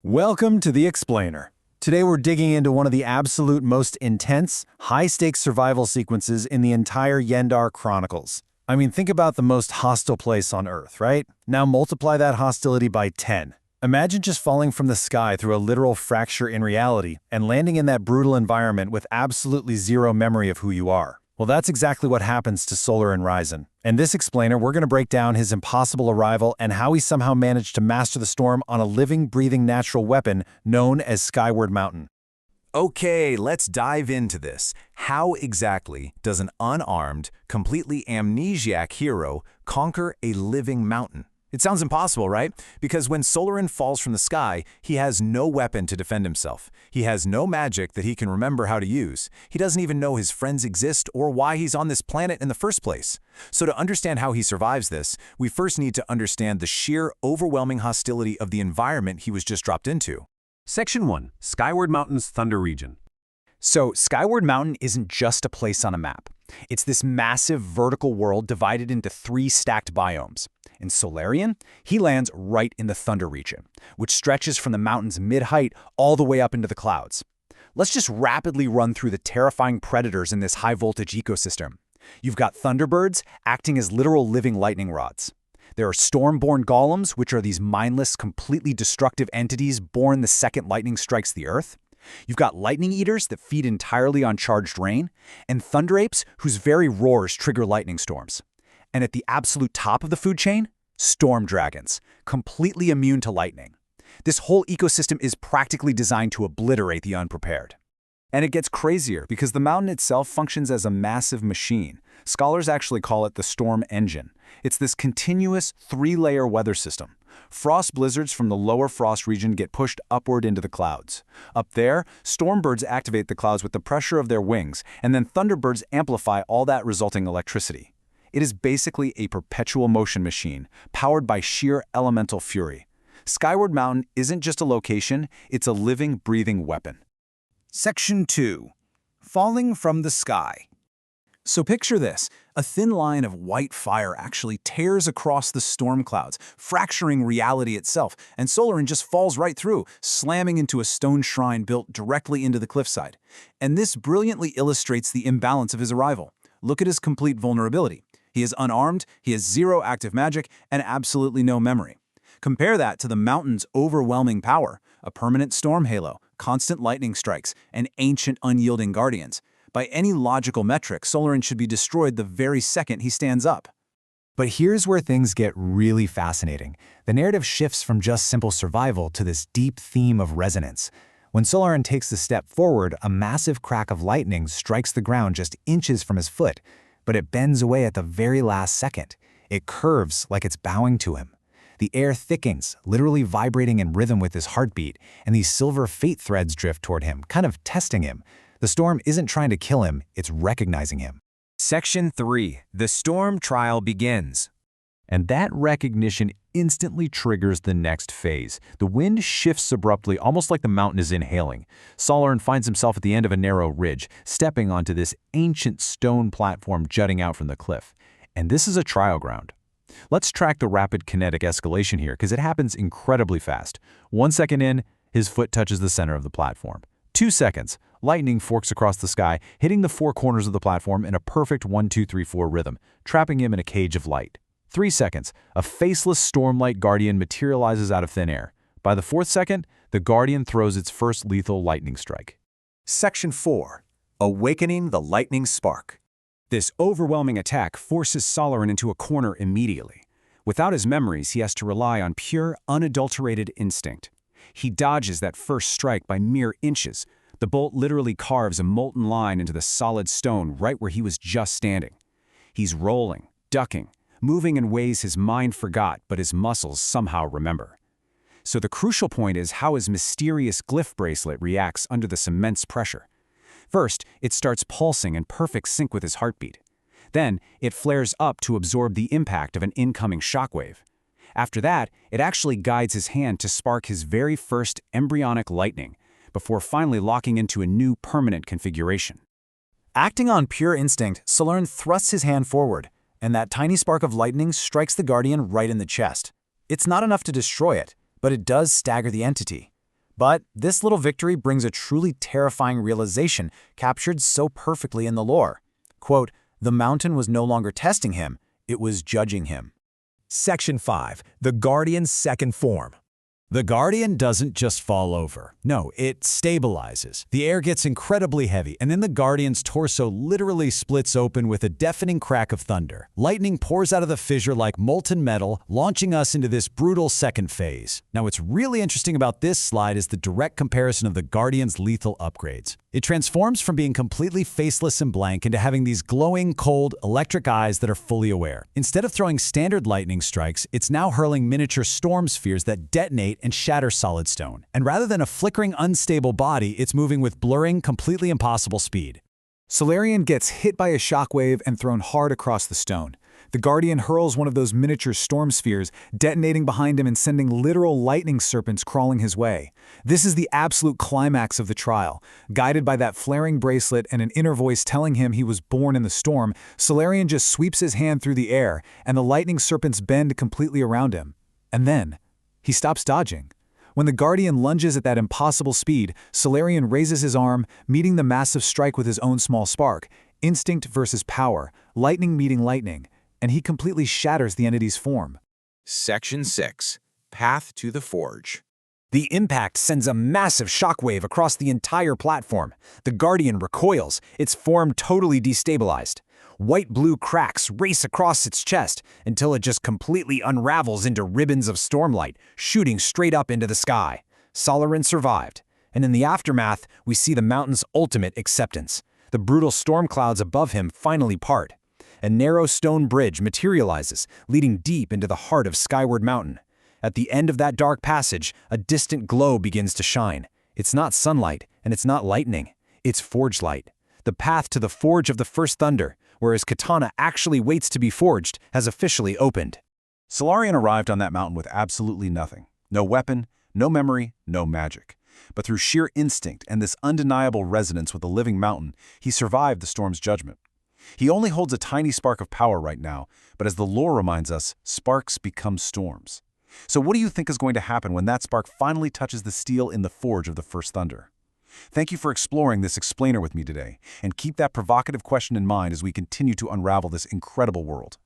Welcome to The Explainer. Today we're digging into one of the absolute most intense, high-stakes survival sequences in the entire Yaenddarr Chronicles. I mean, think about the most hostile place on Earth, right? Now multiply that hostility by 10. Imagine just falling from the sky through a literal fracture in reality and landing in that brutal environment with absolutely zero memory of who you are. Well, that's exactly what happens to Solaryn Ryzen. In this explainer, we're going to break down his impossible arrival and how he somehow managed to master the storm on a living, breathing natural weapon known as Skyward Mountain. Okay, let's dive into this. How exactly does an unarmed, completely amnesiac hero conquer a living mountain? It sounds impossible, right? Because when Solaryn falls from the sky, he has no weapon to defend himself. He has no magic that he can remember how to use. He doesn't even know his friends exist or why he's on this planet in the first place. So to understand how he survives this, we first need to understand the sheer, overwhelming hostility of the environment he was just dropped into. Section 1. Skyward Mountain's Thunder Region. So Skyward Mountain isn't just a place on a map. It's this massive vertical world divided into 3 stacked biomes. In Solaryn, he lands right in the Thunder region, which stretches from the mountain's mid-height all the way up into the clouds. Let's just rapidly run through the terrifying predators in this high-voltage ecosystem. You've got Thunderbirds acting as literal living lightning rods. There are Stormborn Golems, which are these mindless, completely destructive entities born the second lightning strikes the Earth. You've got Lightning Eaters that feed entirely on charged rain, and Thunder Apes whose very roars trigger lightning storms. And at the absolute top of the food chain, Storm Dragons, completely immune to lightning. This whole ecosystem is practically designed to obliterate the unprepared. And it gets crazier because the mountain itself functions as a massive machine. Scholars actually call it the storm engine. It's this continuous 3-layer weather system. Frost blizzards from the lower frost region get pushed upward into the clouds. Up there, stormbirds activate the clouds with the pressure of their wings, and then thunderbirds amplify all that resulting electricity. It is basically a perpetual motion machine, powered by sheer elemental fury. Skyward Mountain isn't just a location, it's a living, breathing weapon. Section 2. Falling from the sky. So picture this. A thin line of white fire actually tears across the storm clouds, fracturing reality itself, and Solaryn just falls right through, slamming into a stone shrine built directly into the cliffside. And this brilliantly illustrates the imbalance of his arrival. Look at his complete vulnerability. He is unarmed, he has zero active magic, and absolutely no memory. Compare that to the mountain's overwhelming power, a permanent storm halo, constant lightning strikes, and ancient unyielding guardians. By any logical metric, Solaryn should be destroyed the very second he stands up. But here's where things get really fascinating. The narrative shifts from just simple survival to this deep theme of resonance. When Solaryn takes the step forward, a massive crack of lightning strikes the ground just inches from his foot, but it bends away at the very last second. It curves like it's bowing to him. The air thickens, literally vibrating in rhythm with his heartbeat, and these silver fate threads drift toward him, kind of testing him. The storm isn't trying to kill him, it's recognizing him. Section 3. The storm trial begins. And that recognition instantly triggers the next phase. The wind shifts abruptly, almost like the mountain is inhaling. Solaryn finds himself at the end of a narrow ridge, stepping onto this ancient stone platform jutting out from the cliff. And this is a trial ground. Let's track the rapid kinetic escalation here, because it happens incredibly fast. 1 second in, his foot touches the center of the platform. 2 seconds, lightning forks across the sky, hitting the 4 corners of the platform in a perfect 1-2-3-4 rhythm, trapping him in a cage of light. 3 seconds, a faceless Stormlight Guardian materializes out of thin air. By the 4th second, the Guardian throws its first lethal lightning strike. Section 4. Awakening the lightning spark. This overwhelming attack forces Solaryn into a corner immediately. Without his memories, he has to rely on pure, unadulterated instinct. He dodges that first strike by mere inches. The bolt literally carves a molten line into the solid stone right where he was just standing. He's rolling, ducking, moving in ways his mind forgot but his muscles somehow remember. So the crucial point is how his mysterious glyph bracelet reacts under this immense pressure. First, it starts pulsing in perfect sync with his heartbeat. Then, it flares up to absorb the impact of an incoming shockwave. After that, it actually guides his hand to spark his very first embryonic lightning, before finally locking into a new permanent configuration. Acting on pure instinct, Solaryn thrusts his hand forward, and that tiny spark of lightning strikes the Guardian right in the chest. It's not enough to destroy it, but it does stagger the entity. But this little victory brings a truly terrifying realization captured so perfectly in the lore. Quote, "The mountain was no longer testing him, it was judging him." Section 5. The Guardian's second form. The Guardian doesn't just fall over. No, it stabilizes. The air gets incredibly heavy, and then the Guardian's torso literally splits open with a deafening crack of thunder. Lightning pours out of the fissure like molten metal, launching us into this brutal second phase. Now, what's really interesting about this slide is the direct comparison of the Guardian's lethal upgrades. It transforms from being completely faceless and blank into having these glowing, cold, electric eyes that are fully aware. Instead of throwing standard lightning strikes, it's now hurling miniature storm spheres that detonate and shatter solid stone. And rather than a flickering, unstable body, it's moving with blurring, completely impossible speed. Solaryn gets hit by a shockwave and thrown hard across the stone. The Guardian hurls one of those miniature storm spheres, detonating behind him and sending literal lightning serpents crawling his way. This is the absolute climax of the trial. Guided by that flaring bracelet and an inner voice telling him he was born in the storm, Solaryn just sweeps his hand through the air, and the lightning serpents bend completely around him. And then, he stops dodging. When the Guardian lunges at that impossible speed, Solaryn raises his arm, meeting the massive strike with his own small spark. Instinct versus power, lightning meeting lightning, and he completely shatters the entity's form. Section 6. Path to the Forge. The impact sends a massive shockwave across the entire platform. The Guardian recoils, its form totally destabilized. White-blue cracks race across its chest until it just completely unravels into ribbons of stormlight, shooting straight up into the sky. Solaryn survived, and in the aftermath, we see the mountain's ultimate acceptance. The brutal storm clouds above him finally part. A narrow stone bridge materializes, leading deep into the heart of Skyward Mountain. At the end of that dark passage, a distant glow begins to shine. It's not sunlight, and it's not lightning. It's forge light. The path to the forge of the first thunder, where his katana actually waits to be forged, has officially opened. Solaryn arrived on that mountain with absolutely nothing. No weapon, no memory, no magic. But through sheer instinct and this undeniable resonance with the living mountain, he survived the storm's judgment. He only holds a tiny spark of power right now, but as the lore reminds us, sparks become storms. So what do you think is going to happen when that spark finally touches the steel in the forge of the first thunder? Thank you for exploring this explainer with me today, and keep that provocative question in mind as we continue to unravel this incredible world.